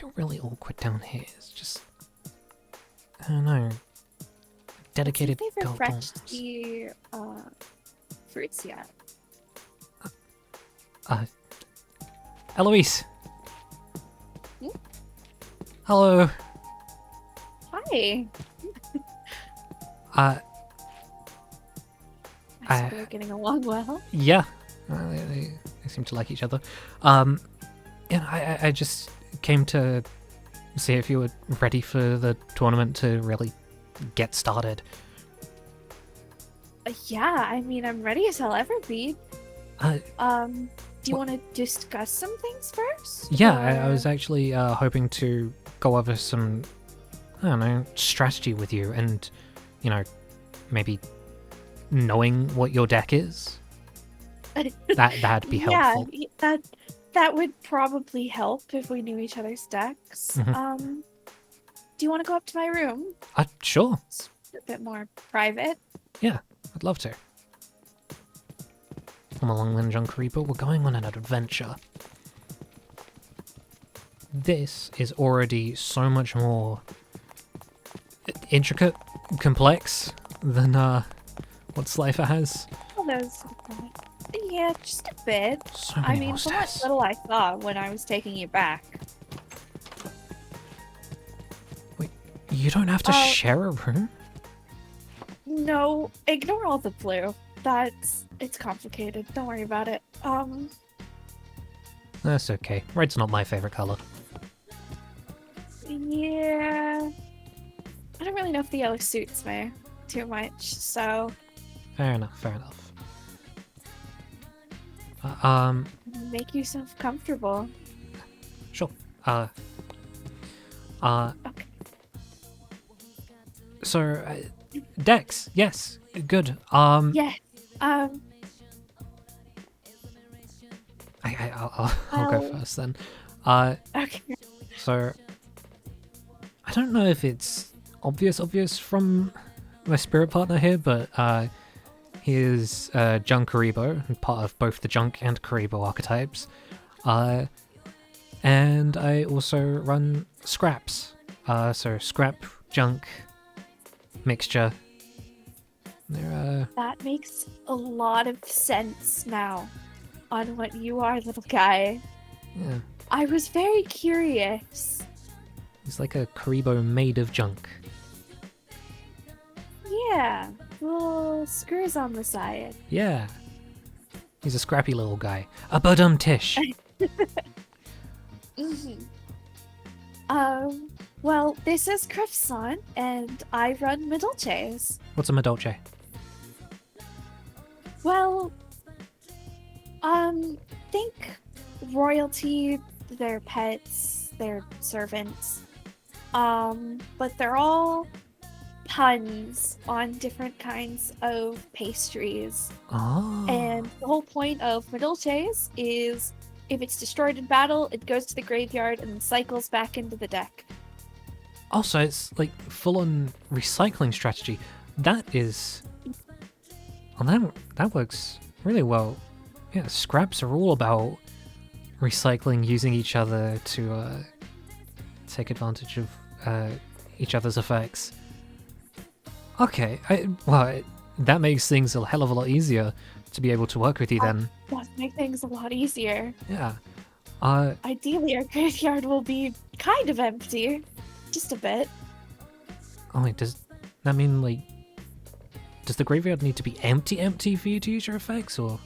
feel really awkward down here. It's just, I don't know, dedicated They've girl refreshed dorms. the fruits yet. Eloise. Hmm? Hello. Hi. Uh, I see we're getting along well. yeah. They seem to like each other. I just came to see if you were ready for the tournament to really get started. Yeah, I mean, I'm ready as I'll ever be. Uh, Do you want to discuss some things first? yeah, I or- was actually hoping to go over some, I don't know, strategy with you and, you know, maybe knowing what your deck is. That'd be helpful. Yeah, that would probably help if we knew each other's decks. Mhm. Do you want to go up to my room? Sure. It's a bit more private. Yeah, I'd love to. Come along then, Junkreeper. We're going on an adventure. This is already so much more intricate, complex than what Slifer has. Well, yeah, just a bit. So I many mean, more from what steps. little I saw when I was taking you back. Wait, you don't have to share a room? No, ignore all the blue. It's complicated. Don't worry about it. That's okay. Red's not my favorite color. Yeah. I don't really know if the yellow suits me too much, so Fair enough, fair enough. make yourself comfortable. Sure. Okay. So, Dex, yes, good. Yeah. I'll go first then. Okay. So, I don't know if it's obvious from my spirit partner here, but he is Junk Karibo, part of both the Junk and Karibo archetypes. And I also run scraps. So scrap, junk, mixture. They're That makes a lot of sense now on what you are, little guy. yeah. I was very curious. He's like a Karibo made of junk. Yeah, little screws on the side. Yeah. He's a scrappy little guy. A badum-tish. Well, this is Criffson, and I run Middlechays. What's a Madolce? Well, think royalty, their pets, their servants. But they're all puns on different kinds of pastries. Oh. And the whole point of Middlechays is if it's destroyed in battle, it goes to the graveyard and then cycles back into the deck. Also, it's like full-on recycling strategy. That is... Well, that works really well. Yeah, scraps are all about recycling, using each other to take advantage of each other's effects. Okay, that makes things a hell of a lot easier to be able to work with you then. That make things a lot easier. Yeah. Ideally, our graveyard will be kind of empty. Just a bit. Oh wait, does that mean, like... Does the graveyard need to be empty for you to use your effects, or...?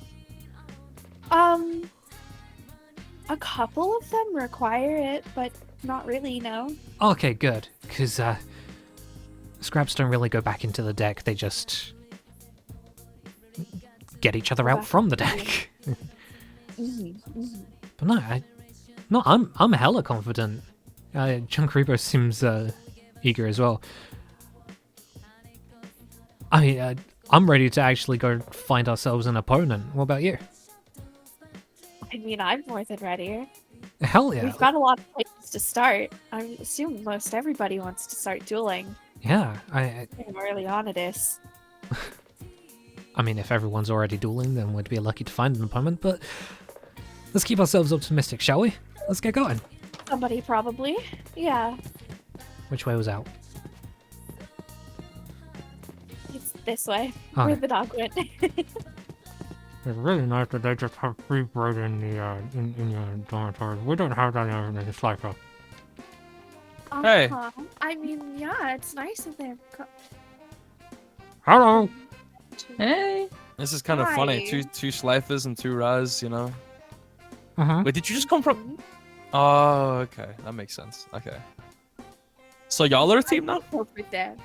A couple of them require it, but not really, no. Okay, good, because scraps don't really go back into the deck, they just get each other out from the deck. But no, I'm hella confident. Junkreeper seems eager as well. I mean, I'm ready to actually go find ourselves an opponent. What about you? I mean, I'm more than ready. Hell yeah. We've got a lot of places to start. I assume most everybody wants to start dueling. Yeah, Early on it is. I mean, if everyone's already dueling, then we'd be lucky to find an opponent, but let's keep ourselves optimistic, shall we? Let's get going. Somebody probably. Yeah. Which way was out? It's this way. Okay. Where the dog went. It's really nice that they just have free bread in the in your dormitory. We don't have that in the Slifer. Hey. I mean, yeah, it's nice that they're. Hello. Hey. This is kind of funny. Hi. Two Slifers and 2 Raz, you know. Uh-huh. Wait, did you just come from? Oh, okay. That makes sense. Okay. So y'all are a team now? Over there.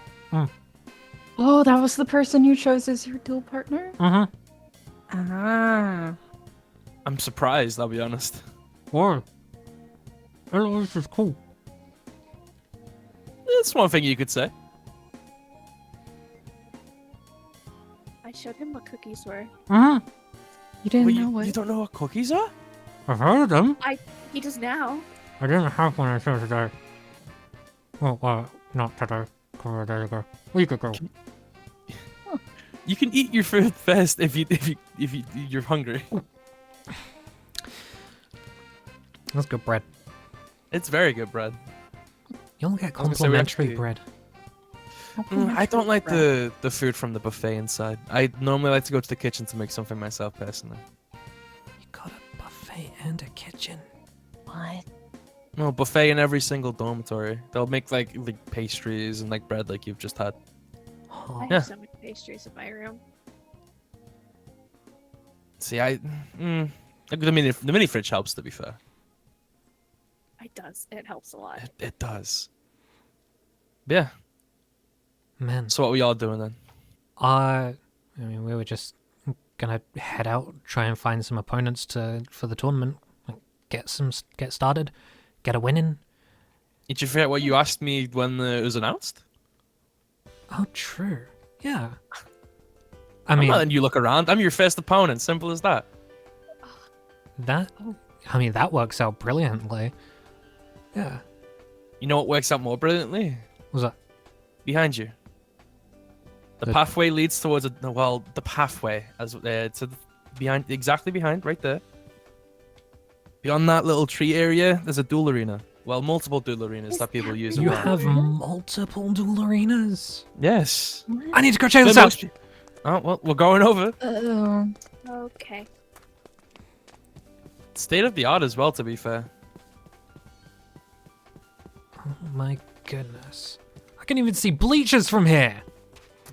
Oh, that was the person you chose as your dual partner? Uh-huh. Ah. I'm surprised, I'll be honest. Why? Eloise is cool. That's one thing you could say. I showed him what cookies were. Uh-huh. You didn't Wait, know what? you don't know what cookies are? I've heard of them. He does now. I didn't have one until today. Well, not today. A couple of days ago. Week ago. You can eat your food first if you're hungry. That's good bread. It's very good bread. You don't get I was gonna say, we complimentary actually- bread. I don't like the food from the buffet inside. I normally like to go to the kitchen to make something myself personally. You got a buffet and a kitchen. What? No, buffet in every single dormitory. They'll make like pastries and like bread like you've just had. Oh, I have Yeah. so many pastries in my room. See, the mini fridge helps, to be fair. It does. It helps a lot. It does. Yeah. man. So what were y'all doing then? I mean, we were just gonna head out, try and find some opponents for the tournament, like, get started, get a win in. Did you forget what you asked me when it was announced? Oh, true. Yeah. I I'm mean, not letting you look around. I'm your first opponent. Simple as that. that. I mean, that works out brilliantly. Yeah. You know what works out more brilliantly? Was that? Behind you. The The- pathway leads towards the pathway exactly behind, right there. Beyond that little tree area, there's a duel arena. Well, multiple duel arenas Is that people that use. You around. have multiple duel arenas. Yes. I need to go check this Then out. most pe- Oh well, we're going over. Oh. Okay. State of the art as well, to be fair. Oh my goodness. I can even see bleachers from here.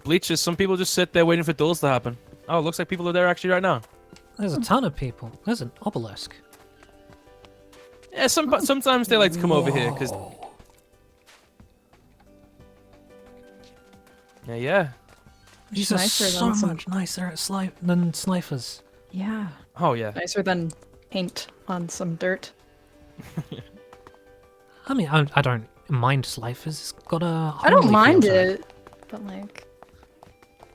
Bleachers. Some people just sit there waiting for duels to happen. Oh, it looks like people are there actually right now. There's a ton of people. There's an obelisk. Yeah, sometimes they like to come over here because Whoa. yeah. These It's are nicer so than some- much nicer than Snipers. Yeah. Oh yeah. Nicer than paint on some dirt. I mean, I don't mind Snipers. It's got a. I don't homely mind feel to it, but like,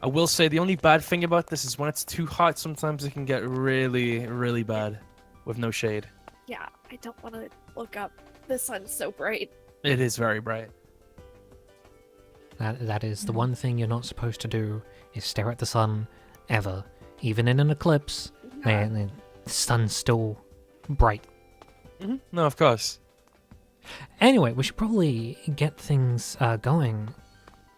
I will say the only bad thing about this is when it's too hot, sometimes it can get really, really bad with no shade. Yeah, I don't want to look up. The sun's so bright. It is very bright. That is the one thing you're not supposed to do is stare at the sun ever, even in an eclipse. Yeah. The sun's still bright. No, of course. Anyway, we should probably get things going.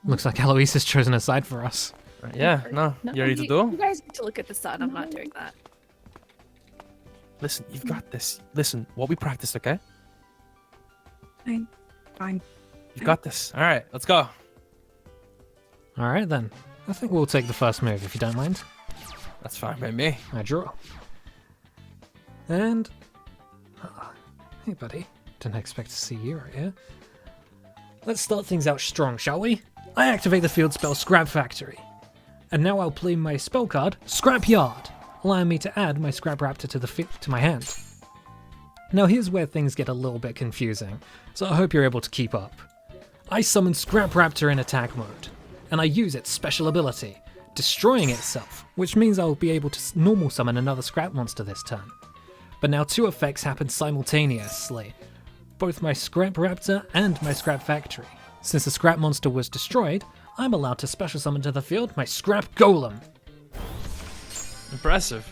Looks like Eloise has chosen a side for us. Right, yeah, no. No, You ready to You duel? guys get to look at the sun. I'm not doing that. Listen, you've got this. Listen, what we practiced, okay? fine. You've got this. All right, let's go. All right then. I think we'll take the first move if you don't mind. That's fine by me. I draw. And hey, buddy. Didn't expect to see you right here. Let's start things out strong, shall we? I activate the field spell Scrap Factory. And now I'll play my spell card, Scrap Yard, allowing me to add my Scrap Raptor to my hand. Now here's where things get a little bit confusing, so I hope you're able to keep up. I summon Scrap Raptor in attack mode, and I use its special ability, destroying itself, which means I'll be able to normal summon another Scrap monster this turn. But now two effects happen simultaneously, both my Scrap Raptor and my Scrap Factory. Since the Scrap monster was destroyed, I'm allowed to special summon to the field my Scrap Golem. Impressive.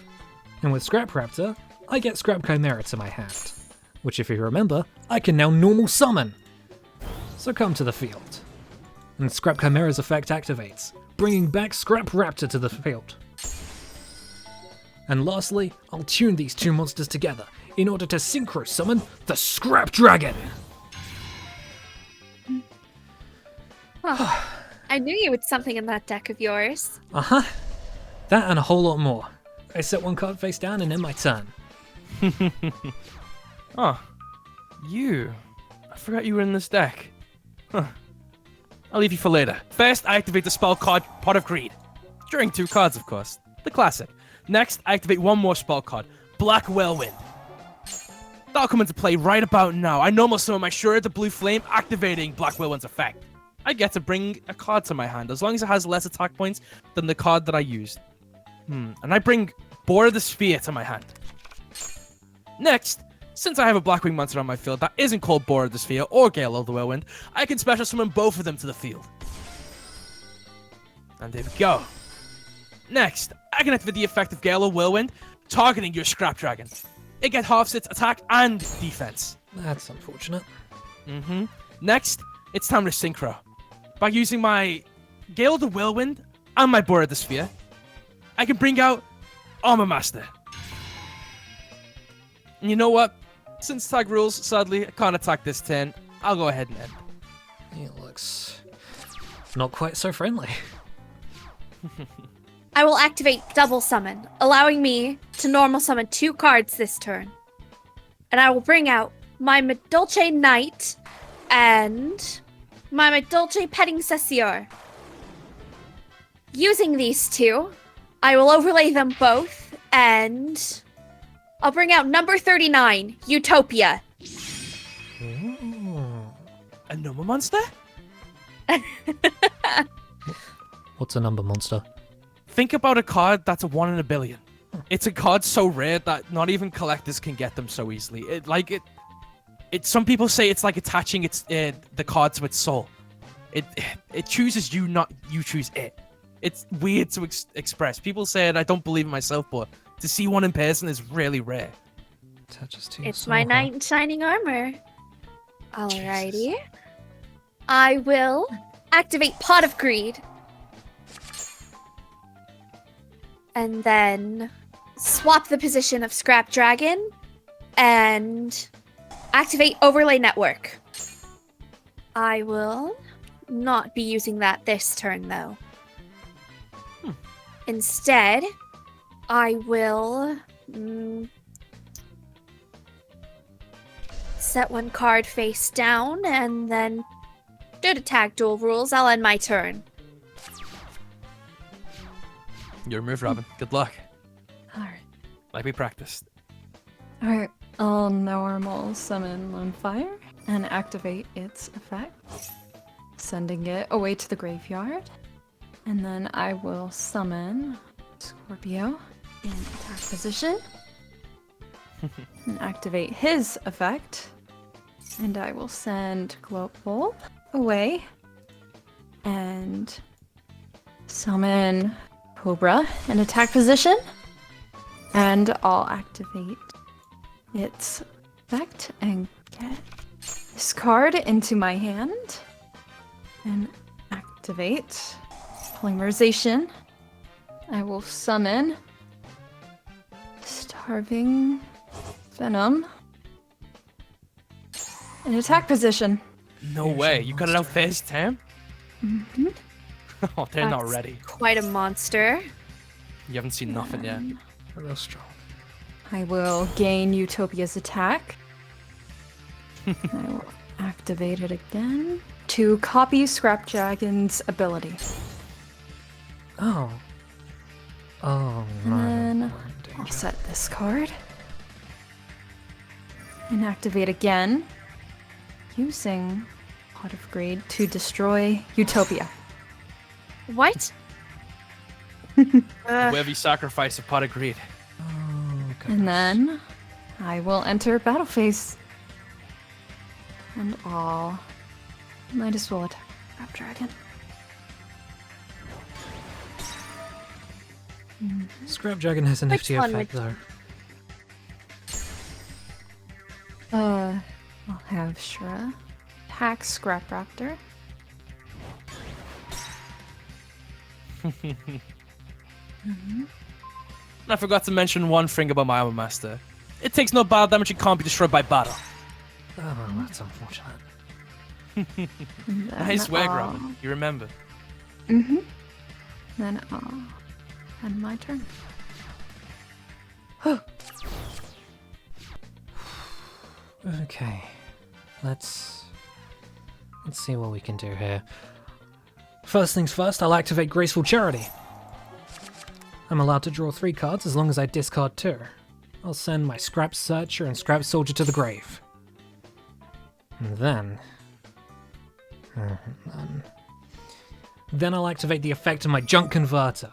And with Scrap Raptor, I get Scrap Chimera to my hand. which if you remember, I can now normal summon. So come to the field. And Scrap Chimera's effect activates, bringing back Scrap Raptor to the field. And lastly, I'll tune these two monsters together in order to synchro summon the Scrap Dragon. Oh, I knew you had something in that deck of yours. Uh-huh. That and a whole lot more. I set one card face down and end my turn. Oh, you. I forgot you were in this deck. Huh. I'll leave you for later. First, I activate the spell card, Pot of Greed. During 2 cards, of course. The classic. Next, I activate one more spell card, Black Whirlwind. That'll come into play right about now. I normal summon my Shura the Blue Flame, activating Black Whirlwind's effect. I get to bring a card to my hand, as long as it has less attack points than the card that I used. And I bring Boar of the Sphere to my hand. Next, since I have a Blackwing monster on my field that isn't called Boar of the Sphere or Gale of the Whirlwind, I can special summon both of them to the field. And there we go. Next, I can activate the effect of Gale of Whirlwind, targeting your Scrap Dragon. It gets half its attack and defense. That's unfortunate. Next, it's time to synchro. By using my Gale of the Whirlwind and my Boar of the Sphere, I can bring out Armor Master. And you know what? Since tag rules, sadly, I can't attack this turn. I'll go ahead and end. It looks not quite so friendly. I will activate Double Summon, allowing me to normal summon 2 cards this turn. And I will bring out my Medulce Knight and my Medulce Petting Cessior. Using these 2, I will overlay them both, and I'll bring out number 39, Utopia. A number monster? What's a number monster? Think about a card that's a 1 in a billion. It's a card so rare that not even collectors can get them so easily. Some people say it's like attaching the card to its soul. It chooses you, not you choose it. It's weird to express. People say it, I don't believe it myself, but to see one in person is really rare. Attaches to your It's soul, my huh? knight in shining armor. Alrighty. Jesus. I will activate Pot of Greed. And then swap the position of Scrap Dragon and activate Overlay Network. I will not be using that this turn, though. Instead, I will set 1 card face down, and then due to tag duel rules, I'll end my turn. Your move, Robin. Good luck. Alright. Like we practiced. Alright, I'll normal summon Moonfire and activate its effect, sending it away to the graveyard. And then I will summon Scorpio in attack position and activate his effect. And I will send Glow Up Bulb away and summon Cobra in attack position. And I'll activate its effect and get this card into my hand and activate Polymerization. I will summon Starving Venom in attack position. No Here's way. your You got it out first time? Mhm. Oh, they're not That's ready. Quite a monster. You haven't seen nothing yet. Real strong. I will gain Utopia's attack. I will activate it again to copy Scrap Dragon's ability. Oh. Oh, And no. then We're in I'll danger. set this card and activate again using Pot of Greed to destroy Utopia. What? Worthy sacrifice of Pot of Greed. Oh, And then I will enter battle phase. And I'll might as well attack Scrap Dragon. Scrap Dragon has a Which nifty one effect, would- though. I'll have Shra attack Scrap Raptor. I forgot to mention one thing about my armor master. It takes no battle damage and can't be destroyed by battle. Oh, that's unfortunate. Nice work, Robin. You remember. Mm-hmm. Then I'll end my turn. Okay, let's see what we can do here. First things first, I'll activate Graceful Charity. I'm allowed to draw 3 cards as long as I discard 2. I'll send my Scrap Searcher and Scrap Soldier to the grave. And then I'll activate the effect of my Junk Converter,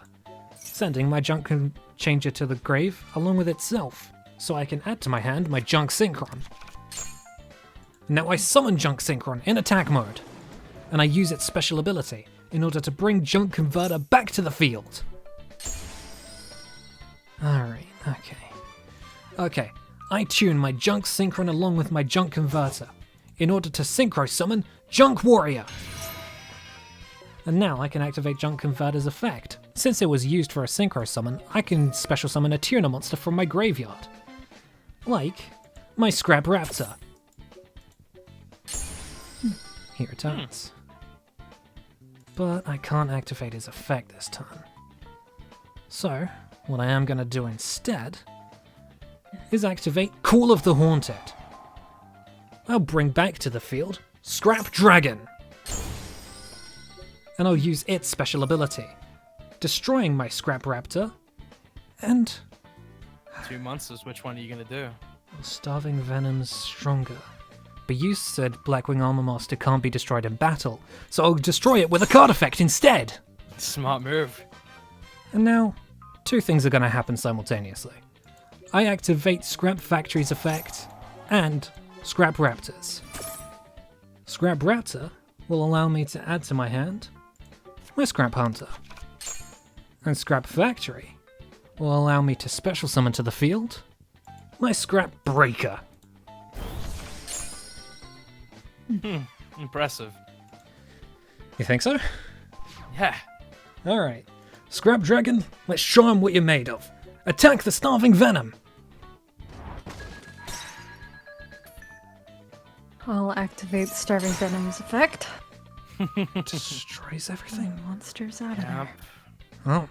sending my Junk Changer to the grave along with itself, so I can add to my hand my Junk Synchron. Now I summon Junk Synchron in attack mode, and I use its special ability in order to bring Junk Converter back to the field. Alright, okay, I tune my Junk Synchron along with my Junk Converter in order to Synchro Summon Junk Warrior. And now I can activate Junk Converter's effect. Since it was used for a Synchro Summon, I can special summon a tuner monster from my graveyard. Like my Scrap Raptor. He returns. But I can't activate his effect this time. So, what I am going to do instead is activate Call of the Haunted. I'll bring back to the field Scrap Dragon. And I'll use its special ability, destroying my Scrap Raptor and 2 monsters, which one are you gonna do? Starving Venom's stronger. But you said Blackwing Armor Master can't be destroyed in battle, so I'll destroy it with a card effect instead. Smart move. And now, 2 things are going to happen simultaneously. I activate Scrap Factory's effect and Scrap Raptor's. Scrap Raptor will allow me to add to my hand my Scrap Hunter. And Scrap Factory will allow me to special summon to the field my Scrap Breaker. Impressive. You think so? Yeah. Alright. Scrap Dragon, let's show him what you're made of. Attack the Starving Venom! I'll activate Starving Venom's effect. Destroys everything. Monsters out of Yep. there. Well,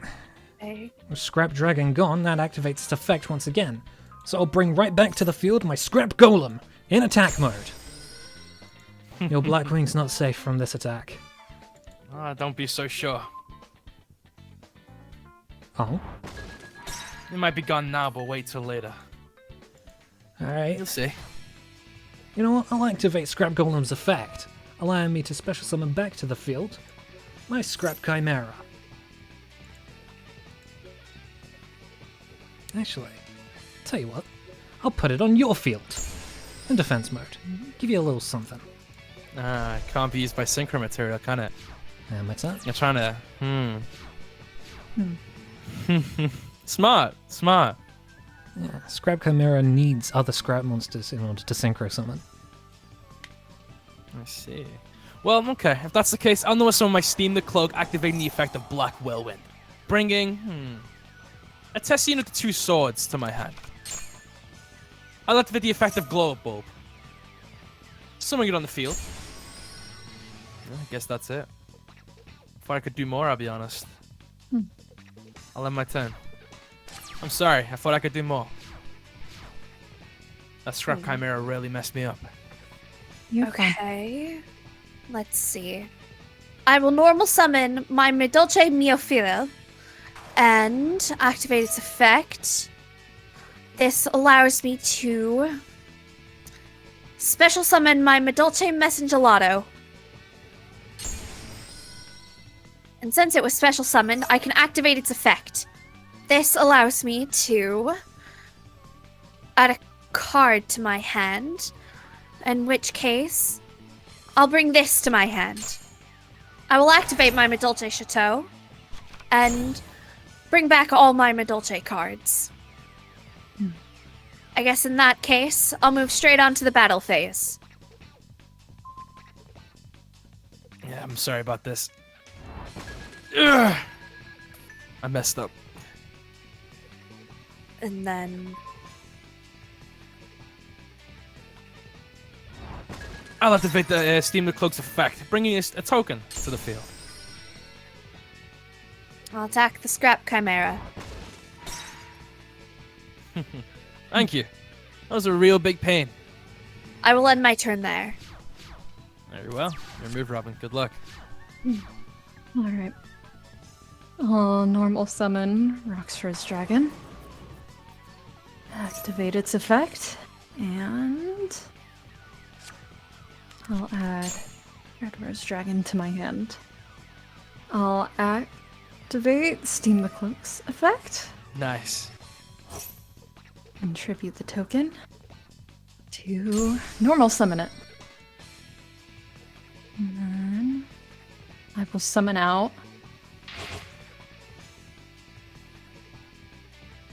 Okay. with Scrap Dragon gone, that activates its effect once again. So I'll bring right back to the field my Scrap Golem in attack mode. Your Blackwing's not safe from this attack. Don't be so sure. Oh? It might be gone now, but wait till later. Alright. You'll see. You know what? I'll activate Scrap Golem's effect, allowing me to special summon back to the field my Scrap Chimera. Actually, tell you what, I'll put it on your field. In defense mode. Give you a little something. Can't be used by synchro material, can it? And what's that? You're trying to. Smart. Yeah, Scrap Chimera needs other Scrap monsters in order to synchro summon. I see. Well, okay. If that's the case, I'll know some of my Steam the Cloak activating the effect of Black Whirlwind. Bringing, a test unit of 2 swords to my hand. I'll activate the effect of Glow Up Bulb. Summoning it on the field. Yeah, I guess that's it. If I could do more, I'll be honest. I'll end my turn. I'm sorry, I thought I could do more. That Scrap Chimera really messed me up. You're fine. Okay. Let's see. I will normal summon my Medolce Miophilo and activate its effect. This allows me to special summon my Medolce Messengelato. And since it was special summoned, I can activate its effect. This allows me to add a card to my hand, in which case, I'll bring this to my hand. I will activate my Medolce Chateau and bring back all my Medolce cards. I guess in that case, I'll move straight on to the battle phase. Yeah, I'm sorry about this. Ugh. I messed up. And then I'll activate the Steam the Cloak's effect, bringing a token to the field. I'll attack the Scrap Chimera. Thank you. That was a real big pain. I will end my turn there. Very well. Your move, Robin. Good luck. Alright. I'll normal summon Roxfor's Dragon. Activate its effect. And I'll add Redware's Dragon to my hand. I'll activate Steam the Cloak's effect. Nice. Contribute the token to normal summon it. And then I will summon out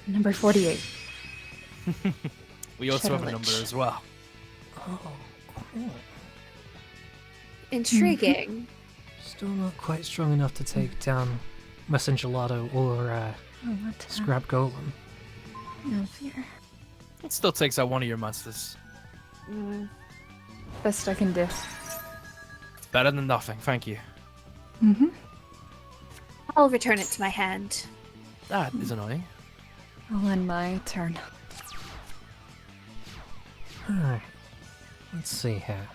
number 48. We also have a Shadowlich. number as well. Oh, cool. Intriguing. Still not quite strong enough to take down Messenger Gelato or Oh, what Scrap Golem. No fear. It still takes out one of your monsters. Best I can do. It's better than nothing. Thank you. Mm-hmm. I'll return it to my hand. That is annoying. I'll end my turn. Alright. Let's see here.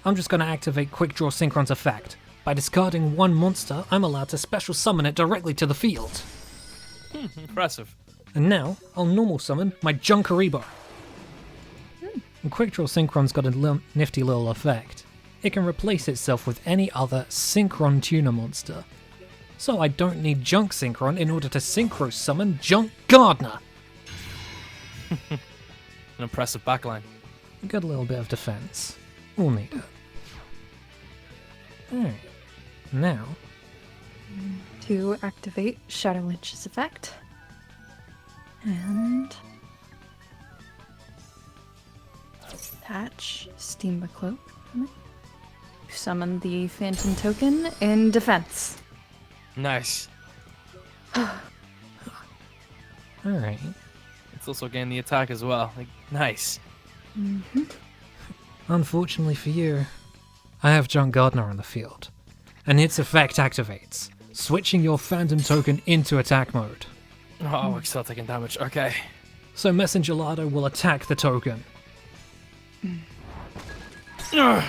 I'm just going to activate Quick Draw Synchron's effect. By discarding one monster, I'm allowed to special summon it directly to the field. Impressive. And now, I'll normal summon my Junkaribo. And Quick Draw Synchron's got a nifty little effect. It can replace itself with any other Synchron tuner monster. So I don't need Junk Synchron in order to Synchro summon Junk Gardener. An impressive backline. Got a little bit of defense. We'll need it. Alright. Now, To activate Shadowlich's effect. And attach Steam the Cloak. Summon the Phantom Token in defense. Nice. alright. It's also getting the attack as well. Like, nice. Unfortunately for you, I have Junk Gardener on the field, and its effect activates, switching your Phantom Token into attack mode. Oh, we're still taking damage. Okay. So Messenger Gelato will attack the token. Ugh.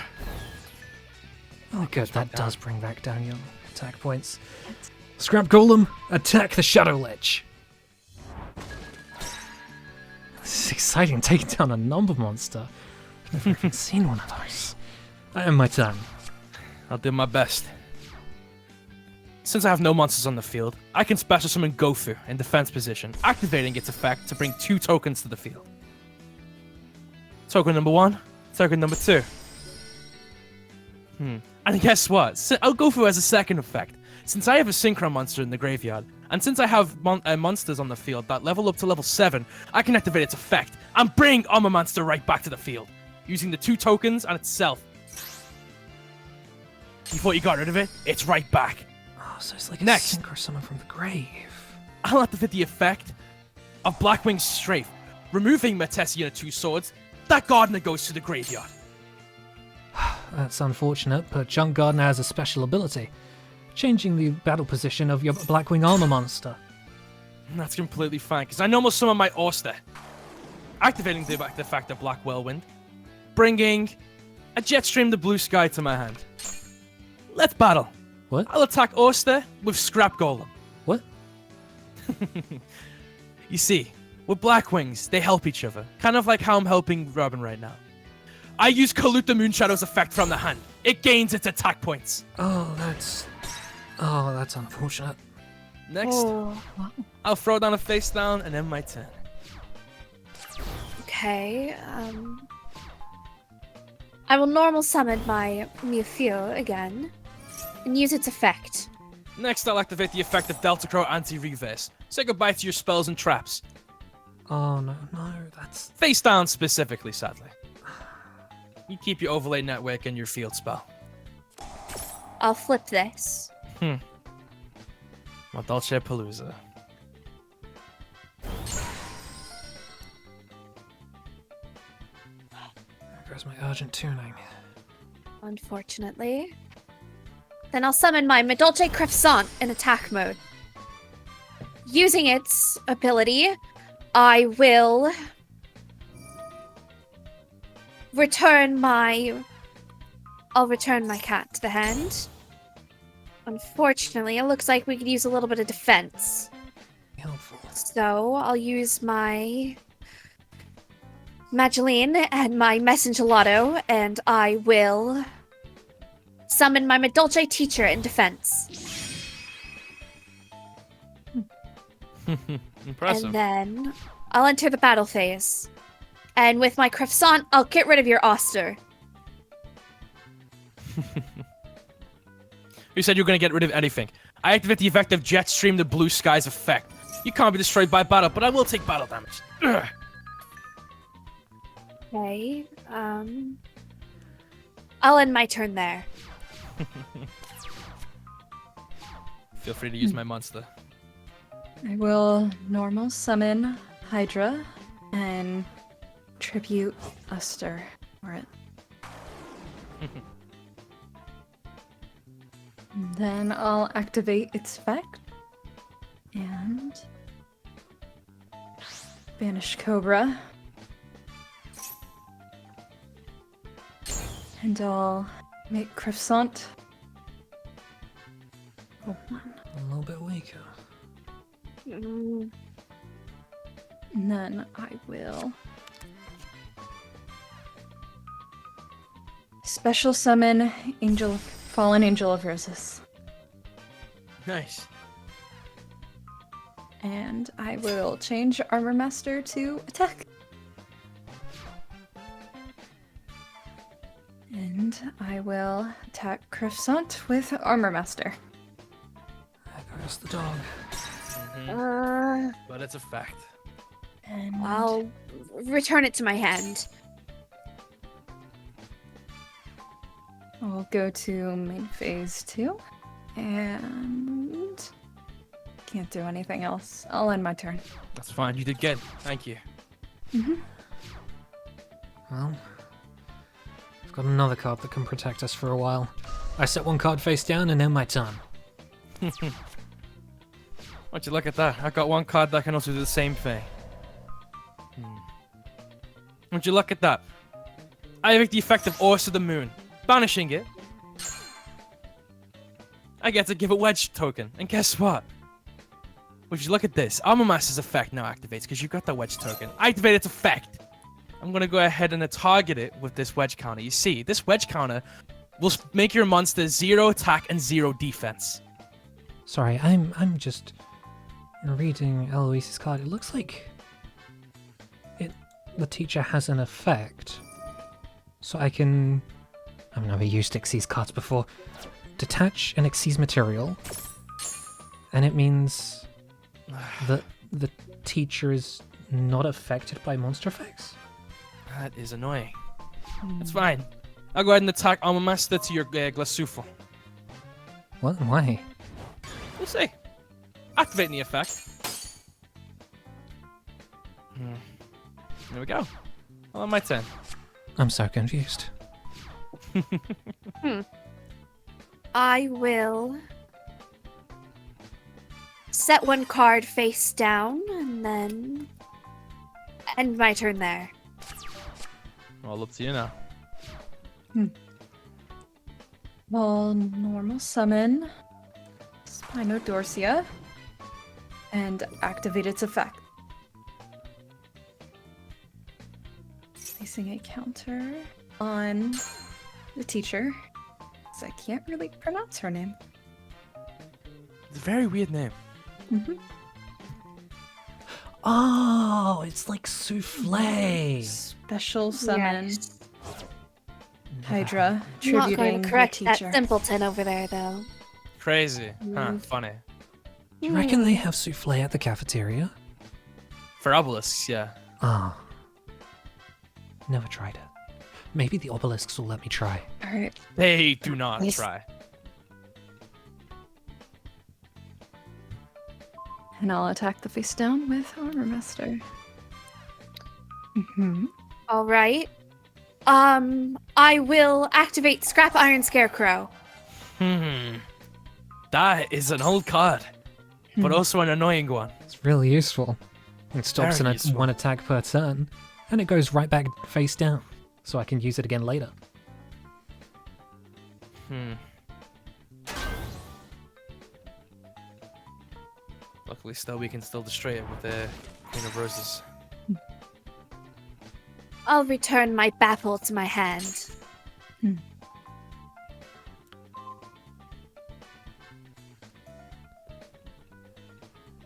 Oh good, that does bring back down your attack points. Scrap Golem, attack the Shadow Lich! This is exciting, taking down a number monster. I've never even seen one of those. I end my turn. I'll do my best. Since I have no monsters on the field, I can special summon Gofu in defense position, activating its effect to bring 2 tokens to the field. Token number 1, token number 2. And guess what? Gofu has a second effect. Since I have a Synchron monster in the graveyard, and since I have monsters on the field that level up to level 7, I can activate its effect and bring Armor Monster right back to the field, using the 2 tokens and itself. You thought you got rid of it? It's right back. Oh, so it's like Next. a Synchro summon from the grave. I'll activate the effect of Blackwing's Strafe, removing Metessia and 2 swords. That Gardener goes to the graveyard. That's unfortunate, but Junk Gardener has a special ability, changing the battle position of your Blackwing Armor monster. That's completely fine, because I normal summon my Oyster, activating the effect of Black Whirlwind, bringing a Jetstream the Blue Sky to my hand. Let's battle. What? I'll attack Oyster with Scrap Golem. What? You see, with Blackwings, they help each other, kind of like how I'm helping Robin right now. I use Colute the Moonshadow's effect from the hand. It gains its attack points. Oh, that's unfortunate. Next, Wow. I'll throw down a face down and end my turn. Okay, I will normal summon my Mylo again and use its effect. Next, I'll activate the effect of Delta Crow Anti-Reverse. Say goodbye to your spells and traps. Oh no, that's Face down specifically, sadly. You keep your overlay network and your field spell. I'll flip this. My Dolce Palooza. there goes my urgent tuning. Unfortunately. Then I'll summon my Medolce Croissant in attack mode. Using its ability, I will return my cat to the hand. Unfortunately, it looks like we could use a little bit of defense. Helpful. So I'll use my Mageline and my Messengelato, and I will summon my Medolce teacher in defense. Impressive. And then I'll enter the battle phase. And with my croissant, I'll get rid of your Oster. You said you were going to get rid of anything. I activate the effective Jet Stream the Blue Skies effect. You can't be destroyed by battle, but I will take battle damage. Ugh. Okay, I'll end my turn there. Feel free to use my monster. I will normal summon Hydra and tribute Uster for it. Then I'll activate its effect and banish Cobra. And I'll make Croissant. Oh, one. A little bit weaker. Mm, And then I will special summon Fallen Angel of Roses. Nice. And I will change Armor Master to attack. And I will attack Croissant with Armor Master. There goes the dog. But it's a fact. And I'll return it to my hand. I'll go to main phase 2. And can't do anything else. I'll end my turn. That's fine. You did good. Thank you. Well, I've got another card that can protect us for a while. I set one card face down and end my turn. Why'd you look at that? I got one card that can also do the same thing. Would you look at that? I have the effect of Orse of the Moon. Banishing it. I get to give a wedge token. And guess what? Would you look at this? Armor Master's effect now activates because you got that wedge token. I activate its effect. I'm going to go ahead and target it with this wedge counter. You see, this wedge counter will make your monster 0 attack and 0 defense. Sorry, I'm just reading Eloise's card. It looks like the teacher has an effect. So I can... I've never used Xyz cards before. Detach an Xyz material. And it means that the teacher is not affected by monster effects? That is annoying. That's fine. I'll go ahead and attack Armor Master to your Glasufa. What? Why? We'll see. Activating the effect. There we go. On my turn. I'm so confused. I will set one card face down and then end my turn there. All up to you now. I'll normal summon Spinodorsia and activate its effect. Placing a counter on the teacher, because I can't really pronounce her name. It's a very weird name. Oh, it's like souffle. Special summon Yes. Hydra, I'm not going tributing to the correct that teacher. simpleton over there, though. Crazy. Huh, funny. Do you reckon they have souffle at the cafeteria? For obelisks, yeah. Ah. Never tried it. Maybe the obelisks will let me try. Alright. They do not Yes. try. And I'll attack the face down with Armor Master. Mm-hmm. All right. I will activate Scrap Iron Scarecrow. That is an old card, but also an annoying one. It's really useful. It stops Very in useful. one attack per turn, and it goes right back face down, so I can use it again later. Luckily, still we can still destroy it with the Queen of Roses. I'll return my Bapple to my hand.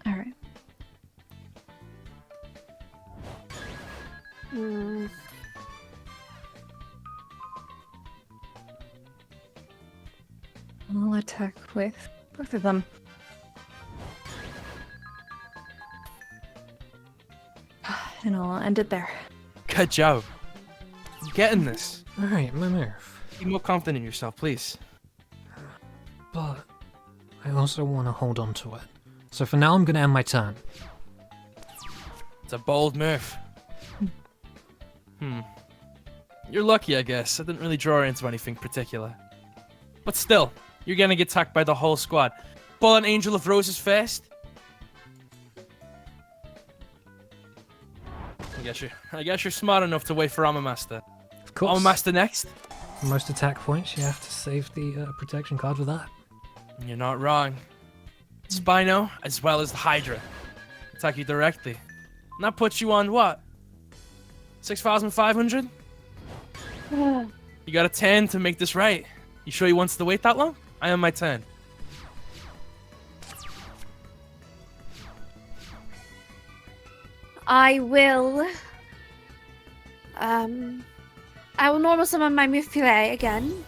Alright. Hmm. I'll attack with both of them. And I'll end it there. Good job. You getting this? Alright, my move. Be more confident in yourself, please. But I also want to hold on to it. So for now, I'm going to end my turn. It's a bold move. You're lucky, I guess. I didn't really draw into anything particular. But still, you're gonna get attacked by the whole squad. Pull an Angel of Roses first. I guess you're smart enough to wait for Armor Master. Of course. Armor Master next. Most attack points, you have to save the protection card with that. You're not wrong. Spino, as well as the Hydra, attack you directly. And that puts you on what? 6,500? You got a 10 to make this right. You sure you wants to wait that long? I am my turn. I will normal summon my Mufile again.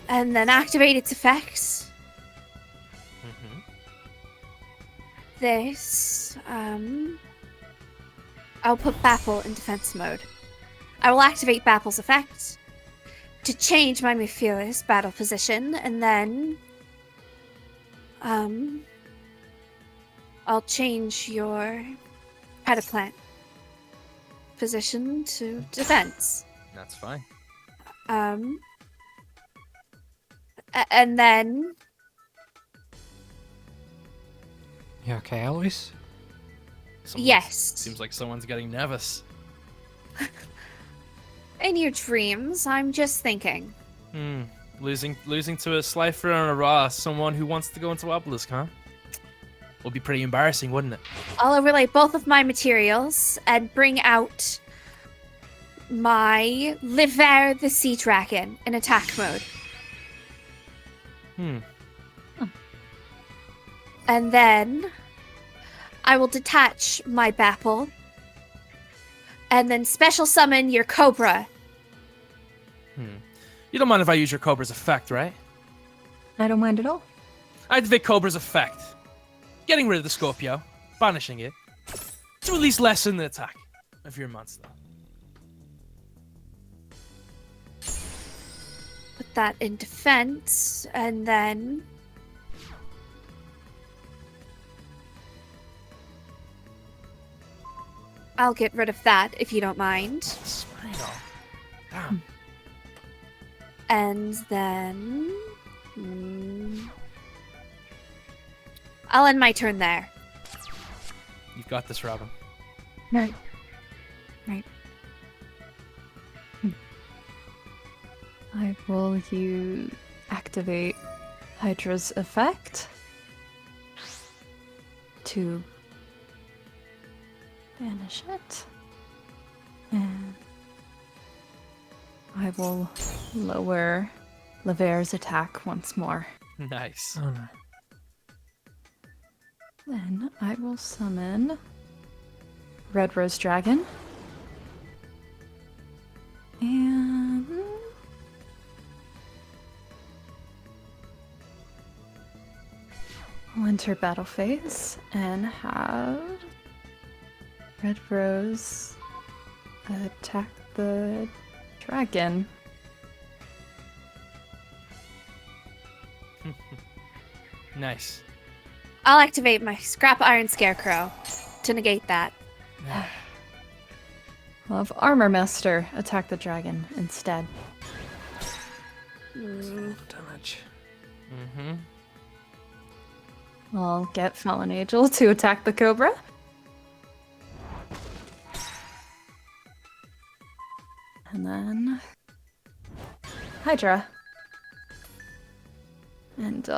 And then activate its effects. This, I'll put Baffle in defense mode. I will activate Baffle's effect to change my Mufile's battle position, and then, I'll change your Pediplant position to defense. That's fine. And then You okay, Eloise? yes. Seems like someone's getting nervous. In your dreams, I'm just thinking. Losing to a Slifer and a Ra, someone who wants to go into Obelisk, huh? Would be pretty embarrassing, wouldn't it? I'll overlay both of my materials and bring out my Liver the Sea Dragon in attack mode. And then I will detach my Bapple and then special summon your Cobra. You don't mind if I use your Cobra's effect, right? I don't mind at all. Activate Cobra's effect. Getting rid of the Scorpio, banishing it, to at least lessen the attack of your monster. Put that in defense, and then I'll get rid of that if you don't mind. Smile. Damn. And then I'll end my turn there. You've got this, Robin. Right. I will activate Hydra's effect to banish it. And I will lower Laver's attack once more. Nice. Oh no. Then I will summon Red Rose Dragon. And I'll enter battle phase and have Red Rose. Attack the dragon. Nice. I'll activate my Scrap Iron Scarecrow to negate that. I'll have Armor Master attack the dragon instead. Damage. Mm-hmm. I'll get Fallen Angel to attack the Cobra. And then Hydra. And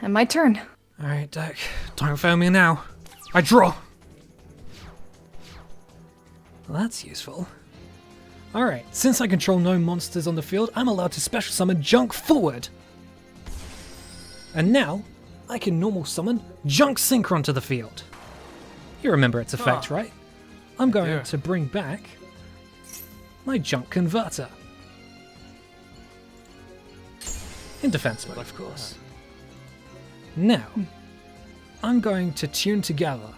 my turn. Alright, Deck. Don't fail me now. I draw! Well, that's useful. Alright, since I control no monsters on the field, I'm allowed to special summon Junk Forward. And now, I can normal summon Junk Synchron to the field. You remember its effect, right? I'm going do. to bring back my Junk Converter. In defense mode, of course. Now, I'm going to tune together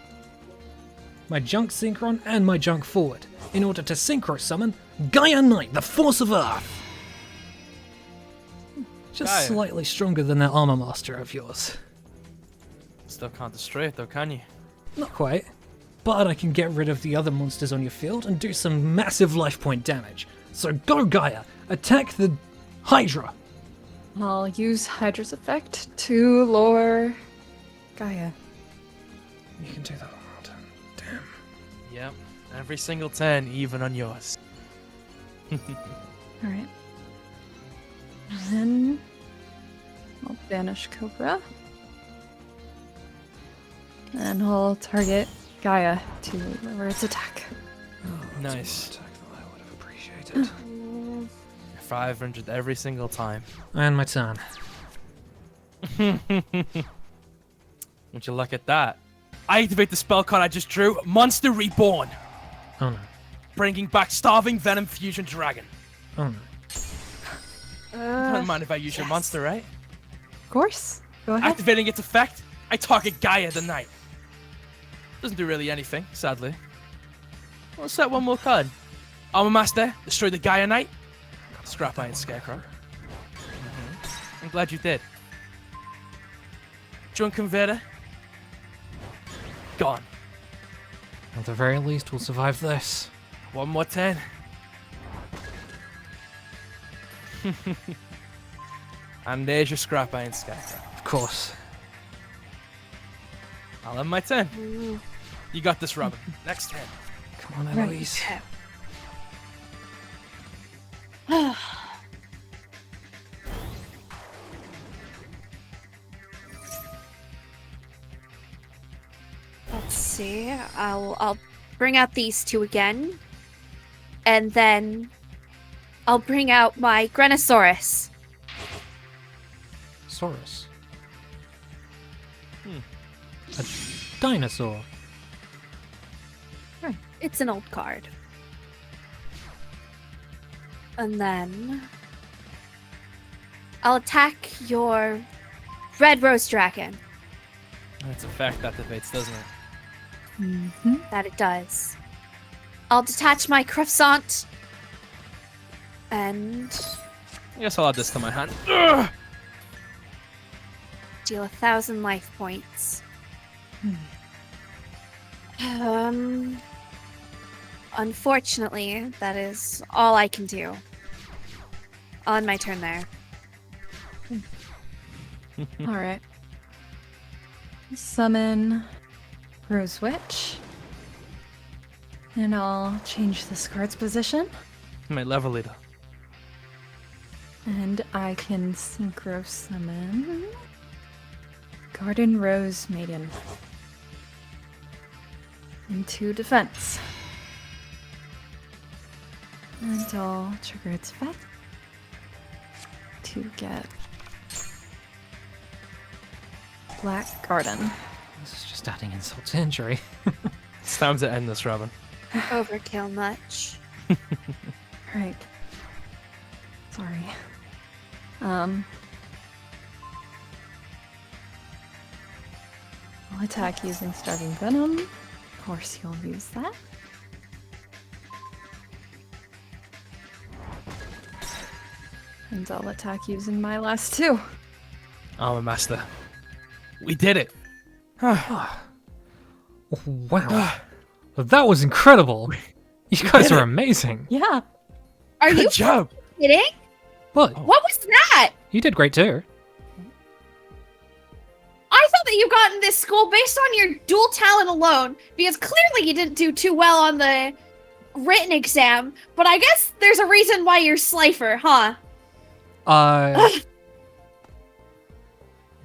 my Junk Synchron and my Junk Forward in order to synchro summon Gaia Knight, the Force of Earth. Just Gaia. slightly stronger than that Armor Master of yours. Still can't destroy it though, can you? Not quite, but I can get rid of the other monsters on your field and do some massive life point damage. So go Gaia, attack the Hydra. I'll use Hydra's effect to lower Gaia. You can do that one more time. Damn. Yep. Every single 10, even on yours. Alright. And then I'll banish Cobra. And I'll target Gaia to lower its attack. Nice. Attack that I would have appreciated. 500 every single time. And my turn. Would you look at that? I activate the spell card I just drew, Monster Reborn, Oh no. bringing back Starving Venom Fusion Dragon. Oh no. Don't mind if I use your monster, right? Of course. Go ahead. Activating its effect, I target Gaia the Knight. Doesn't do really anything, sadly. We'll set one more card. Armor Master, destroy the Gaia Knight. Scrap Iron Scarecrow. I'm glad you did. Junk Converter. Gone. At the very least, we'll survive this. One more 10. And there's your Scrap Iron Scarecrow. Of course. I'll have my 10. You got this, Robin. Next turn. Come on, Right. Eloise. Let's see. I'll bring out these two again, and then I'll bring out my Grenosaurus. Saurus. A dinosaur. It's an old card. And then I'll attack your Red Rose Dragon. That's effect activates, doesn't it? Mm-hmm. That it does. I'll detach my Croissant. And I guess I'll add this to my hand. Ugh! deal 1,000 life points. Unfortunately, that is all I can do. On my turn there. Alright. Summon Rose Witch. And I'll change this card's position. My level leader. And I can synchro summon Garden Rose Maiden into defense. And I'll trigger its effect to get Black Garden. This is just adding insult to injury. It's time to end this, Robin. Overkill much. Alright. Sorry. I'll attack using Starving Venom. Of course, you'll use that. And I'll attack using my last two. Armor Master. We did it. Wow. That was incredible. You guys did are it. amazing. Yeah. Are you Good job. kidding? What? What was that? You did great too. I thought that you got in this school based on your dual talent alone, because clearly you didn't do too well on the written exam, but I guess there's a reason why you're Slifer, huh?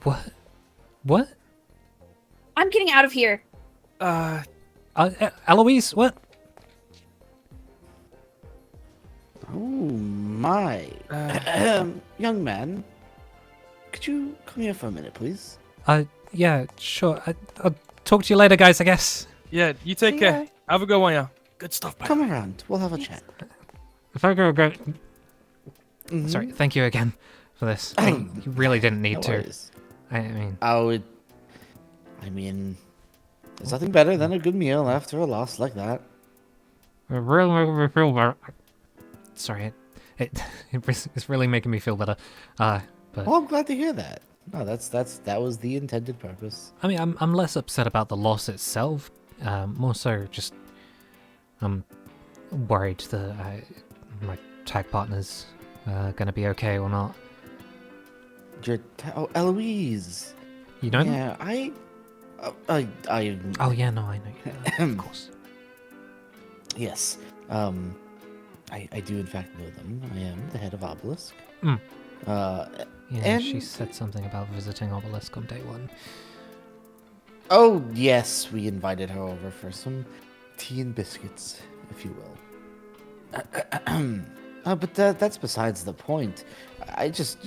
What? What? I'm getting out of here. Eloise, what? Oh my. Young man, could you come here for a minute, please? Yeah, sure. I'll talk to you later, guys, I guess. Yeah, you take care. Yeah. Have a good one, yeah. Good stuff, man. Come around. We'll have a chat. If I go, Mhm. Sorry, thank you again for this. You really didn't need No to. worries. I mean, I mean, there's nothing better than a good meal after a loss like that. it really making me feel better. Sorry, it's really making me feel better. But Well, I'm glad to hear that. No, that was the intended purpose. I mean, I'm less upset about the loss itself. More so, just I'm worried that my tag partner's gonna be okay or not. Oh, Eloise. You know them? Yeah, I. Oh yeah, no, I know you. Of course. Yes. I do in fact know them. I am the head of Obelisk. Mm. Yeah, she And- said something about visiting Obelisk on day one. Oh yes, we invited her over for some tea and biscuits, if you will. But that's besides the point. I just,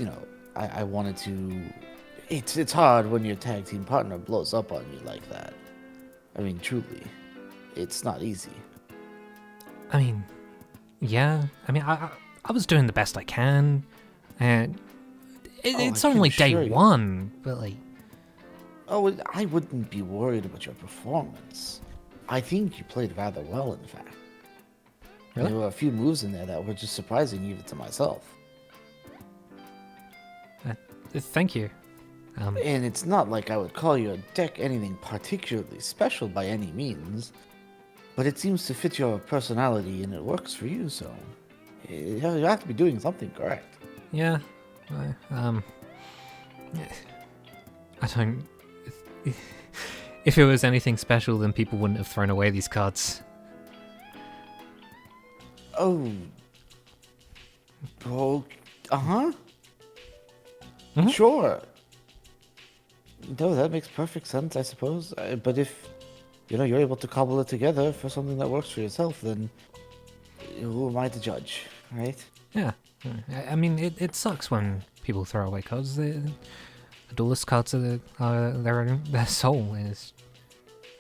I wanted to. It's hard when your tag team partner blows up on you like that. I mean, truly, it's not easy. I mean, yeah. I mean, I was doing the best I can, and it's I can only day assure you. one, but like, Oh, I wouldn't be worried about your performance. I think you played rather well, in fact. Really? There were a few moves in there that were just surprising even to myself. thank you. And it's not like I would call your deck anything particularly special by any means, but it seems to fit your personality and it works for you, so you have to be doing something correct. Yeah. I don't. If it was anything special, then people wouldn't have thrown away these cards. Oh. Uh-huh. Mhm. Sure. No, that makes perfect sense, I suppose. But if, you're able to cobble it together for something that works for yourself, then who am I to judge, right? Yeah. I mean, it sucks when people throw away cards. The duelist cards are their soul. Is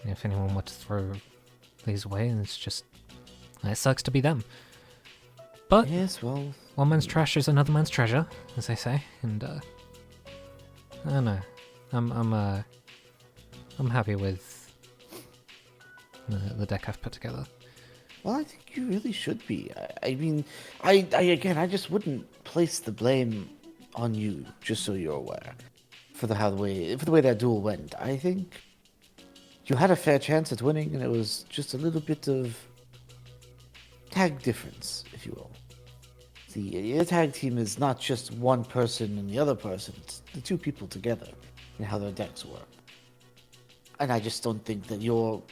if anyone were to throw these away, it's just it sucks to be them. But Yes, well, one man's trash is another man's treasure, as they say. And I don't know. I'm happy with the deck I've put together. well, I think you really should be. I mean, I just wouldn't place the blame on you, just so you're aware, for the way that duel went. I think you had a fair chance at winning, and it was just a little bit of tag difference, if you will. See, your tag team is not just one person and the other person; it's the two people together, and how their decks work. And I just don't think that your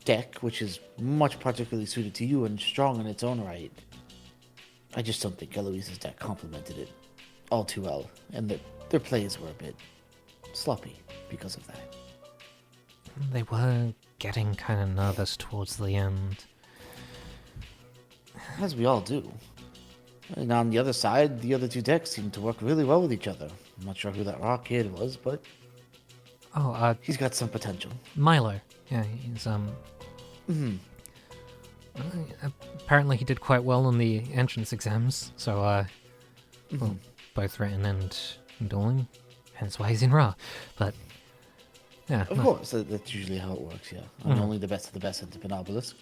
deck, which is much particularly suited to you and strong in its own right, I just don't think Eloise's deck complemented it all too well, and that their plays were a bit sloppy because of that. They were getting kind of nervous towards the end. As we all do. And on the other side, the other two decks seem to work really well with each other. I'm not sure who that rock kid was, but Oh, he's got some potential. Mylo. Yeah, he's apparently he did quite well on the entrance exams, so well, both written and dueling, hence why he's in Ra. But Yeah. Of no. course, that's usually how it works, yeah. I mean, only the best of the best end up in Obelisk.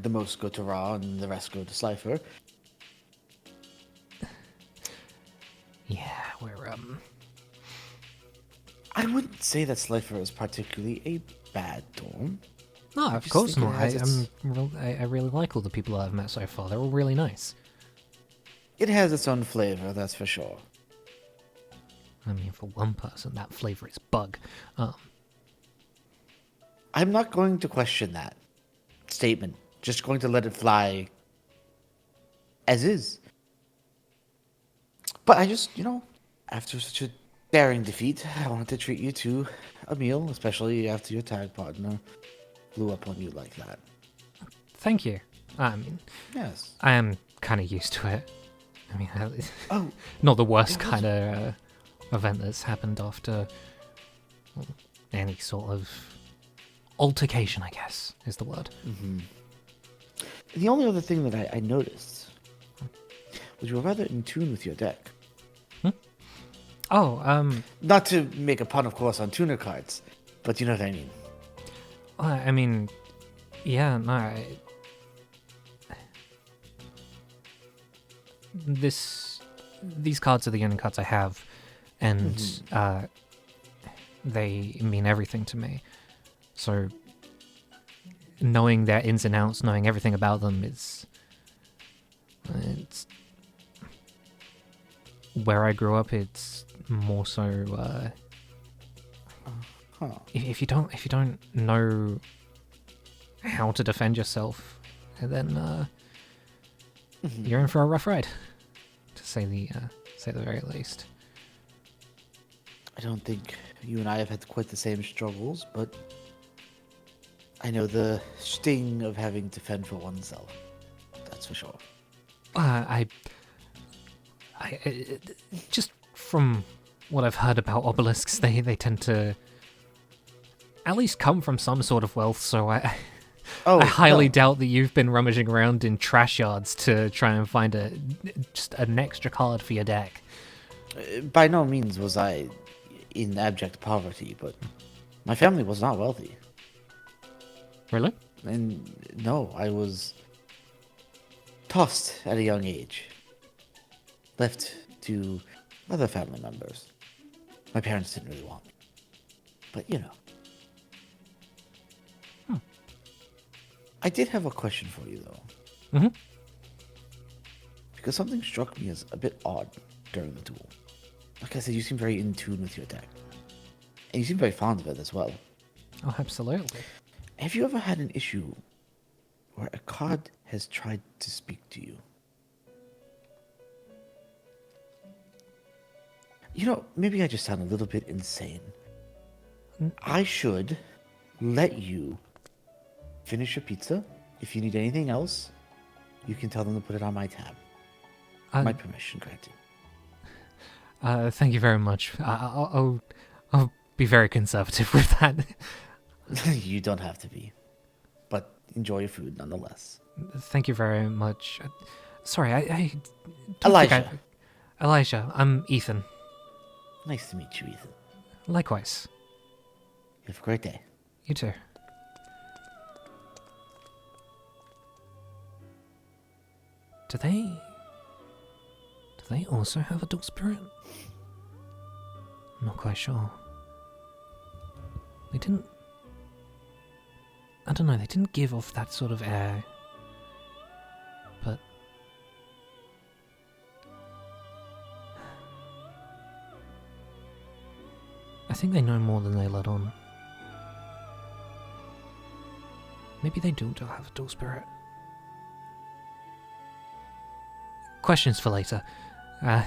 The most go to Ra, and the rest go to Slifer. Yeah, we're I wouldn't say that Slifer is particularly a bad dorm. No, I of just course think it not. has its- I really like all the people I've met so far. They're all really nice. It has its own flavor, that's for sure. I mean, for one person, that flavor is bug. I'm not going to question that statement. Just going to let it fly as is. But I just, after such a daring defeat, I wanted to treat you to a meal, especially after your tag partner blew up on you like that. Thank you. I mean, Yes. I am kind of used to it. I mean, Oh, not the worst there was- kind of event that's happened after any sort of altercation, I guess, is the word. the only other thing that I noticed was you were rather in tune with your deck. Oh, Not to make a pun, of course, on tuner cards, but you know what I mean. I mean, yeah, no. These cards are the only cards I have, and they mean everything to me. So, knowing their ins and outs, knowing everything about them, it's where I grew up. It's more so. Huh. If you don't know how to defend yourself, then you're in for a rough ride, to say the very least. I don't think you and I have had quite the same struggles, but I know the sting of having to fend for oneself. That's for sure. I just from what I've heard about obelisks, they tend to at least come from some sort of wealth. So I highly no. doubt that you've been rummaging around in trash yards to try and find just an extra card for your deck. By no means was I in abject poverty, but my family was not wealthy. Really? And no, I was tossed at a young age, left to other family members. My parents didn't really want me. But, I did have a question for you, though. Mm-hmm. Because something struck me as a bit odd during the duel. Like I said, you seem very in tune with your deck. And you seem very fond of it as well. Oh, absolutely. Have you ever had an issue where a card has tried to speak to you? Maybe I just sound a little bit insane. I should let you finish your pizza. If you need anything else, you can tell them to put it on my tab. My permission granted. Thank you very much. I'll be very conservative with that. You don't have to be. But enjoy your food nonetheless. Thank you very much. Sorry, I don't think Elijah. Elijah, I'm Ethan. Nice to meet you, Ethan. Likewise. You have a great day. You too. Do they also have a dog spirit? I'm not quite sure. They didn't... I don't know, they didn't give off that sort of air. But... I think they know more than they let on. Maybe they do have a dual spirit. Questions for later. I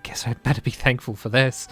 guess I'd better be thankful for this.